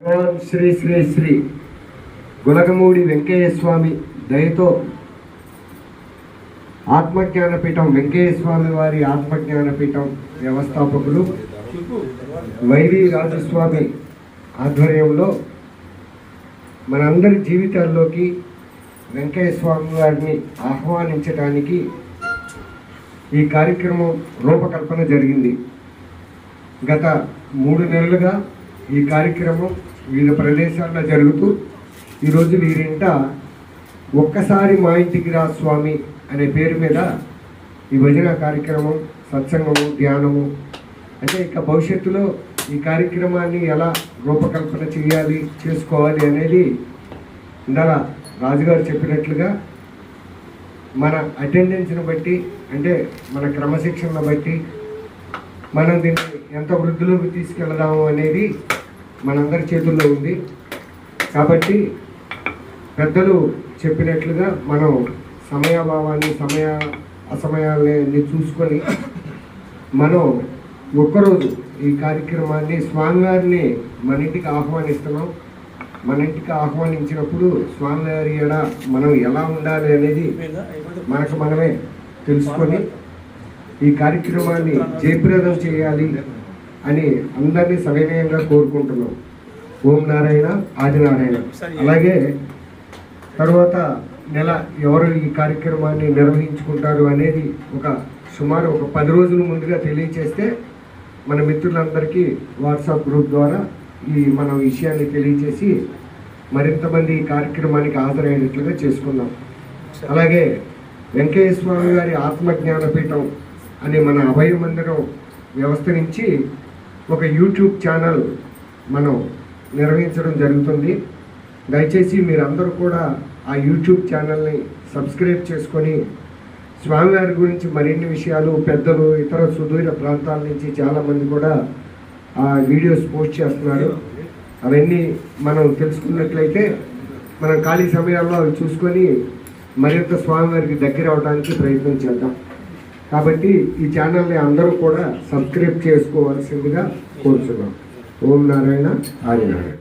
శ్రీ శ్రీ శ్రీ గులగమూడి వెంకయ్య స్వామి దయతో ఆత్మజ్ఞానపీఠం వెంకయ్య స్వామి వారి ఆత్మజ్ఞానపీఠం వ్యవస్థాపకులు వైవి రాజస్వామి ఆధ్వర్యంలో మనందరి జీవితాల్లోకి వెంకయ్య స్వామి వారిని ఆహ్వానించడానికి ఈ కార్యక్రమం రూపకల్పన జరిగింది. గత 3 నెలలుగా ఈ కార్యక్రమం వివిధ ప్రదేశాల్లో జరుగుతూ ఈరోజు వీరింట ఒక్కసారి మా ఇంటికి రా స్వామి అనే పేరు మీద ఈ భజన కార్యక్రమం, సత్సంగము, ధ్యానము అంటే ఇక భవిష్యత్తులో ఈ కార్యక్రమాన్ని ఎలా రూపకల్పన చేయాలి, చేసుకోవాలి అనేది ఇందాక రాజుగారు చెప్పినట్లుగా మన అటెండెన్స్ని బట్టి, అంటే మన క్రమశిక్షణను బట్టి మనం దీన్ని ఎంత వృద్ధిలోకి తీసుకెళ్దాము అనేది మనందరి చేతుల్లో ఉంది. కాబట్టి పెద్దలు చెప్పినట్లుగా మనం సమయాభావాన్ని, అసమయాన్ని చూసుకొని మనం ఒక్కరోజు ఈ కార్యక్రమాన్ని స్వామివారిని మన ఇంటికి ఆహ్వానిస్తున్నాం. మన ఇంటికి ఆహ్వానించినప్పుడు స్వామివారి ఎడ మనం ఎలా ఉండాలి అనేది మనకు మనమే తెలుసుకొని ఈ కార్యక్రమాన్ని జయప్రదం చేయాలి అని అందరినీ సవినయంగా కోరుకుంటున్నాం. ఓం నారాయణ ఆదినారాయణ. అలాగే తర్వాత నెల ఎవరు ఈ కార్యక్రమాన్ని నిర్వహించుకుంటారు అనేది సుమారు ఒక 10 రోజుల ముందుగా తెలియచేస్తే మన మిత్రులందరికీ వాట్సాప్ గ్రూప్ ద్వారా మన విషయాన్ని తెలియచేసి మరింతమంది ఈ కార్యక్రమానికి హాజరయ్యేట్లుగా చేసుకుందాం. అలాగే వెంకయ్య స్వామి గారి ఆత్మజ్ఞానపీఠం అనే మన అభయ మందిరం వ్యవస్థ నుంచి ఒక యూట్యూబ్ ఛానల్ మనం నిర్వహించడం జరుగుతుంది. దయచేసి మీరందరూ కూడా ఆ యూట్యూబ్ ఛానల్ని సబ్స్క్రైబ్ చేసుకొని స్వామివారి గురించి మరిన్ని విషయాలు, పెద్దలు ఇతర సుదూర ప్రాంతాల నుంచి చాలామంది కూడా ఆ వీడియోస్ పోస్ట్ చేస్తున్నారు. అవన్నీ మనం తెలుసుకున్నట్లయితే మనం ఖాళీ సమయాల్లో అవి చూసుకొని మరింత స్వామివారికి దగ్గర అవడానికి ప్రయత్నం చేద్దాం. కాబట్టి ఈ ఛానల్ని అందరూ కూడా సబ్స్క్రైబ్ చేసుకోవాల్సిందిగా కోరుతున్నాం. ఓం నారాయణ ఆదినారాయణ.